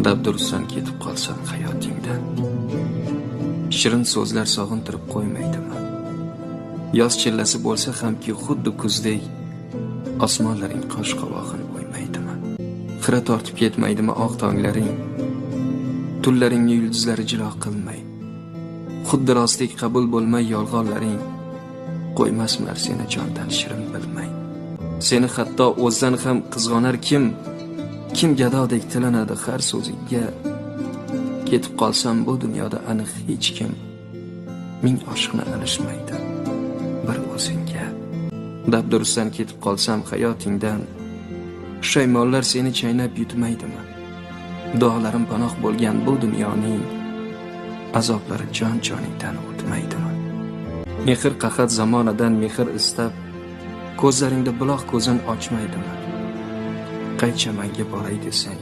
Dabdurustdan ketib qolsam hayotingdan, shirin so'zlar sog'intirib qo'ymaydimi? Yoz chillasi bo'lsa hamki xuddi kuzdek, osmonlaring qosh qovog'ini o'ymaydimi? Xira tortib ketmaydimi oq tonglaring, tunlaringni yulduzlari jilo qilmay, xuddi rostdek qabul bo'lmay yolg'onlaring, qo'ymasmar seni jondan shirin bilmay. Seni hatto o'zdan ham qizg'onar kim gadodek tilanadi har so'zingga. Ketib qolsam bu dunyoda aniq hech kim ming oshiqni alishmaydi bir o'zingga. Dabdurustdan ketib qolsam hayotingdan, pushaymonlar seni chaynab yutmaydimi? Duolarim panoh bo'lgan bu dunyoning azoblari jon-joningdan o'tmaydimi? Mehr qahat zamonadan mehr istab, ko'zlaringda buloq ko'zin ochmaydimi? Qaycha manga boray desang,